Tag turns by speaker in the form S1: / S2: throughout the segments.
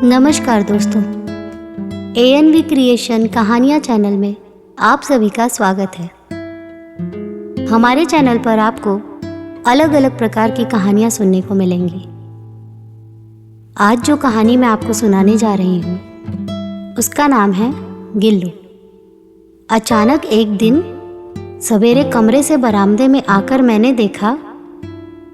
S1: नमस्कार दोस्तों, ANV creation कहानियाँ चैनल में आप सभी का स्वागत है। हमारे चैनल पर आपको अलग अलग प्रकार की कहानियाँ सुनने को मिलेंगी। आज जो कहानी मैं आपको सुनाने जा रही हूँ उसका नाम है गिल्लू। अचानक एक दिन सवेरे कमरे से बरामदे में आकर मैंने देखा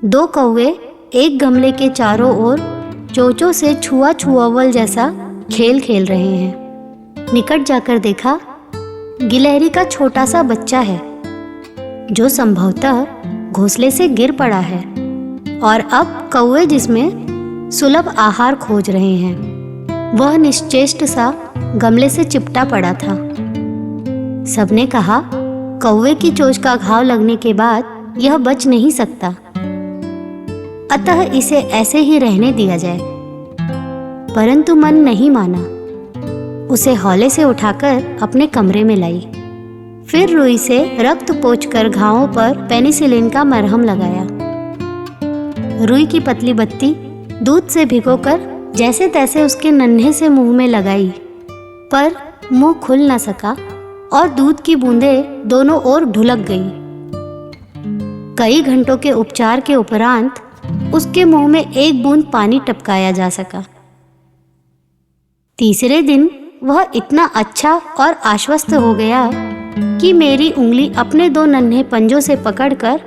S1: 2 कौवे एक गमले के चारों ओर चोंचों से छुआ छुआवल जैसा खेल खेल रहे हैं। निकट जाकर देखा गिलहरी का छोटा सा बच्चा है जो संभवतः घोंसले से गिर पड़ा है और अब कौवे जिसमें सुलभ आहार खोज रहे हैं वह निश्चेष्ट सा गमले से चिपटा पड़ा था। सबने कहा कौवे की चोंच का घाव लगने के बाद यह बच नहीं सकता, अतः इसे ऐसे ही रहने दिया जाए। परंतु मन नहीं माना। उसे हौले से उठाकर अपने कमरे में लाई। फिर रुई से रक्त पोंछकर घावों पर पेनिसिलिन का मरहम लगाया। रुई की पतली बत्ती दूध से भिगोकर जैसे तैसे उसके नन्हे से मुंह में लगाई, पर मुंह खुल न सका और दूध की बूंदें दोनों ओर ढुलक गई। कई घंटों के उपचार के उपरांत उसके मुंह में एक बूंद पानी टपकाया जा सका। तीसरे दिन वह इतना अच्छा और आश्वस्त हो गया कि मेरी उंगली अपने 2 नन्हे पंजों से पकड़कर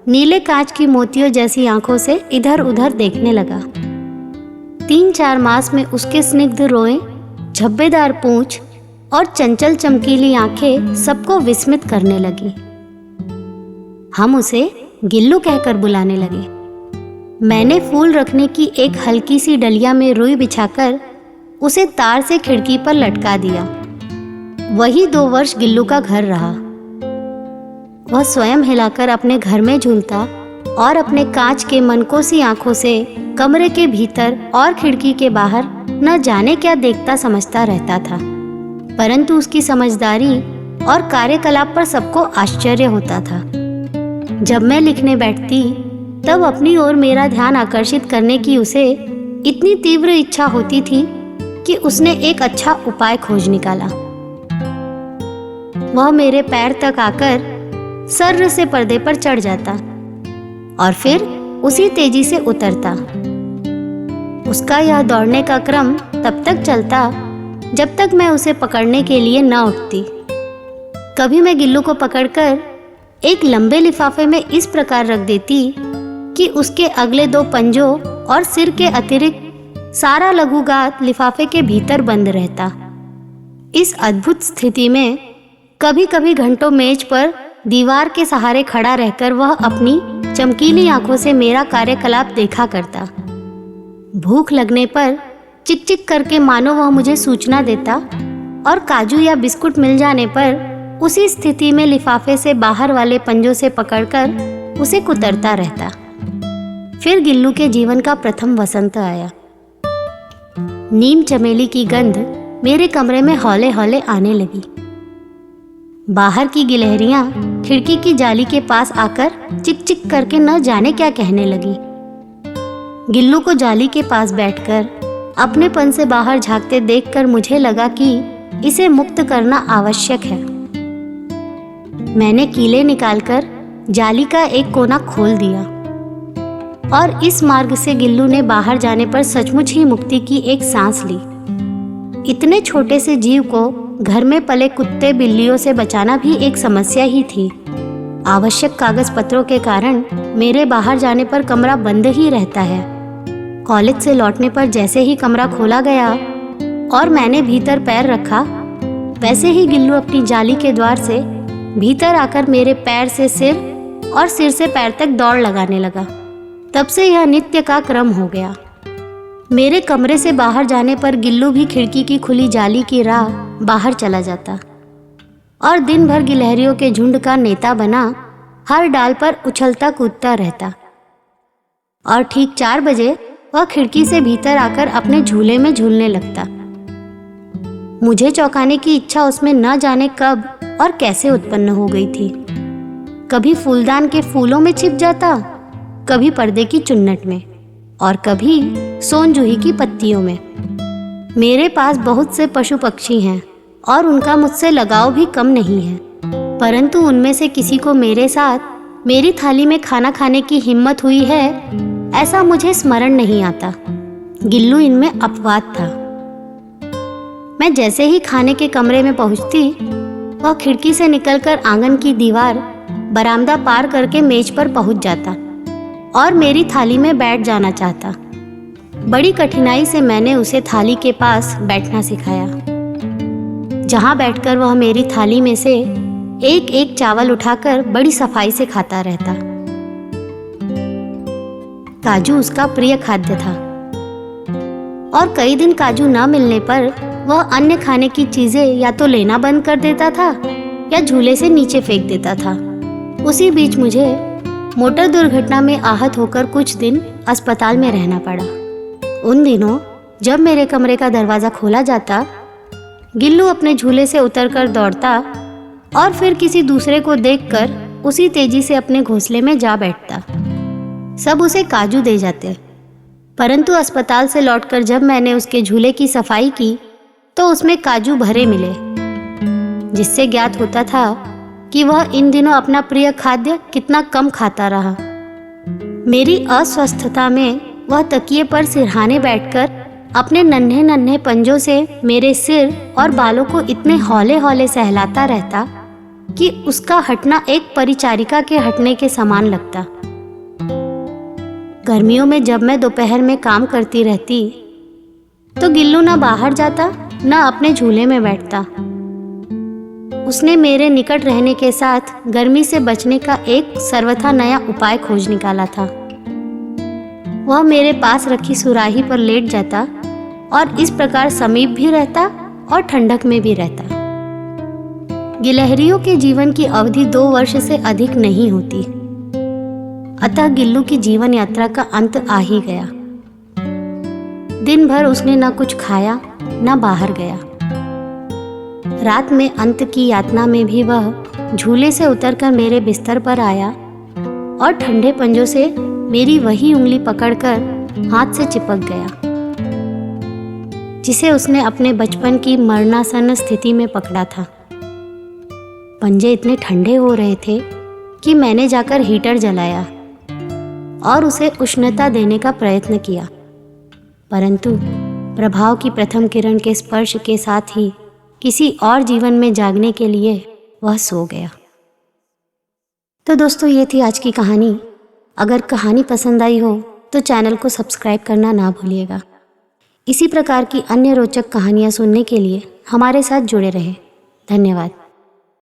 S1: नीले कांच की मोतियों जैसी आंखों से इधर उधर देखने लगा। 3-4 मास में उसके स्निग्ध रोएं, झब्बेदार पूंछ और चंचल चमकीली आंखें सबको विस्मित करने लगी। हम उसे गिल्लू कहकर बुलाने लगे। मैंने फूल रखने की एक हल्की सी डलिया में रुई बिछाकर उसे तार से खिड़की पर लटका दिया। वही 2 वर्ष गिल्लू का घर रहा। वह स्वयं हिलाकर अपने घर में झूलता और अपने कांच के मनकोसी आंखों से कमरे के भीतर और खिड़की के बाहर न जाने क्या देखता समझता रहता था। परंतु उसकी समझदारी और कार्यकलाप पर सबको आश्चर्य होता था। जब मैं लिखने बैठती तब अपनी ओर मेरा ध्यान आकर्षित करने की उसे इतनी तीव्र इच्छा होती थी कि उसने एक अच्छा उपाय खोज निकाला। वह मेरे पैर तक आकर सर्र से पर्दे पर चढ़ जाता और फिर उसी तेजी से उतरता। उसका यह दौड़ने का क्रम तब तक चलता जब तक मैं उसे पकड़ने के लिए न उठती। कभी मैं गिल्लू को पकड़कर एक लंबे लिफाफे में इस प्रकार रख देती कि उसके अगले 2 पंजों और सिर के अतिरिक्त सारा लघुगात लिफाफे के भीतर बंद रहता। इस अद्भुत स्थिति में कभी कभी घंटों मेज पर दीवार के सहारे खड़ा रहकर वह अपनी चमकीली आंखों से मेरा कार्यकलाप देखा करता। भूख लगने पर चिक चिक करके मानो वह मुझे सूचना देता और काजू या बिस्कुट मिल जाने पर उसी स्थिति में लिफाफे से बाहर वाले पंजों से पकड़कर उसे कुतरता रहता। फिर गिल्लू के जीवन का प्रथम वसंत आया। नीम चमेली की गंध मेरे कमरे में हौले हौले आने लगी। बाहर की गिलहरियां खिड़की की जाली के पास आकर चिक चिक करके न जाने क्या कहने लगी। गिल्लू को जाली के पास बैठकर अपनेपन से बाहर झांकते देखकर मुझे लगा कि इसे मुक्त करना आवश्यक है। मैंने कीले निकालकर जाली का एक कोना खोल दिया और इस मार्ग से गिल्लू ने बाहर जाने पर सचमुच ही मुक्ति की एक सांस ली। इतने छोटे से जीव को घर में पले कुत्ते बिल्लियों से बचाना भी एक समस्या ही थी। आवश्यक कागज पत्रों के कारण मेरे बाहर जाने पर कमरा बंद ही रहता है। कॉलेज से लौटने पर जैसे ही कमरा खोला गया और मैंने भीतर पैर रखा, वैसे ही गिल्लू अपनी जाली के द्वार से भीतर आकर मेरे पैर से सिर और सिर से पैर तक दौड़ लगाने लगा। तब से यह नित्य का क्रम हो गया। मेरे कमरे से बाहर जाने पर गिल्लू भी खिड़की की खुली जाली की राह बाहर चला जाता और दिन भर गिलहरियों के झुंड का नेता बना हर डाल पर उछलता कूदता रहता। और ठीक 4 बजे वह खिड़की से भीतर आकर अपने झूले में झूलने लगता। मुझे चौंकाने की इच्छा उसमें न जाने कब और कैसे उत्पन्न हो गई थी। कभी फूलदान के फूलों में छिप जाता, कभी पर्दे की चुन्नट में और कभी सोन जूही की पत्तियों में। मेरे पास बहुत से पशु पक्षी हैं और उनका मुझसे लगाव भी कम नहीं है, परंतु उनमें से किसी को मेरे साथ मेरी थाली में खाना खाने की हिम्मत हुई है, ऐसा मुझे स्मरण नहीं आता। गिल्लू इनमें अपवाद था। मैं जैसे ही खाने के कमरे में पहुंचती, वह खिड़की से निकलकर आंगन की दीवार, बरामदा पार करके मेज पर पहुंच जाता और मेरी थाली में बैठ जाना चाहता। बड़ी कठिनाई से मैंने उसे थाली के पास बैठना सिखाया, जहां बैठकर वह मेरी थाली में से एक एक चावल उठाकर बड़ी सफाई से खाता रहता। काजू उसका प्रिय खाद्य था और कई दिन काजू न मिलने पर वह अन्य खाने की चीजें या तो लेना बंद कर देता था या झूले से नीचे फेंक देता था। उसी बीच मुझे मोटर दुर्घटना में आहत होकर कुछ दिन अस्पताल में रहना पड़ा। उन दिनों जब मेरे कमरे का दरवाज़ा खोला जाता, गिल्लू अपने झूले से उतरकर दौड़ता और फिर किसी दूसरे को देखकर उसी तेजी से अपने घोंसले में जा बैठता। सब उसे काजू दे जाते, परंतु अस्पताल से लौटकर जब मैंने उसके झूले की सफाई की तो उसमें काजू भरे मिले, जिससे ज्ञात होता था कि वह इन दिनों अपना प्रिय खाद्य कितना कम खाता रहा। मेरी अस्वस्थता में वह तकिए पर सिरहाने बैठकर अपने नन्हे नन्हे पंजों से मेरे सिर और बालों को इतने हौले हौले सहलाता रहता कि उसका हटना एक परिचारिका के हटने के समान लगता। गर्मियों में जब मैं दोपहर में काम करती रहती तो गिल्लू ना बाहर जाता न अपने झूले में बैठता। उसने मेरे निकट रहने के साथ गर्मी से बचने का एक सर्वथा नया उपाय खोज निकाला था। वह मेरे पास रखी सुराही पर लेट जाता और इस प्रकार समीप भी रहता और ठंडक में भी रहता। गिलहरियों के जीवन की अवधि 2 वर्ष से अधिक नहीं होती, अतः गिल्लू की जीवन यात्रा का अंत आ ही गया। दिन भर उसने न कुछ खाया न बाहर गया। रात में अंत की यातना में भी वह झूले से उतरकर मेरे बिस्तर पर आया और ठंडे पंजों से मेरी वही उंगली पकड़कर हाथ से चिपक गया, जिसे उसने अपने बचपन की मरणासन्न स्थिति में पकड़ा था। पंजे इतने ठंडे हो रहे थे कि मैंने जाकर हीटर जलाया और उसे उष्णता देने का प्रयत्न किया, परंतु प्रभाव की प्रथम किरण के स्पर्श के साथ ही किसी और जीवन में जागने के लिए वह सो गया। तो दोस्तों, ये थी आज की कहानी। अगर कहानी पसंद आई हो तो चैनल को सब्सक्राइब करना ना भूलिएगा। इसी प्रकार की अन्य रोचक कहानियाँ सुनने के लिए हमारे साथ जुड़े रहें। धन्यवाद।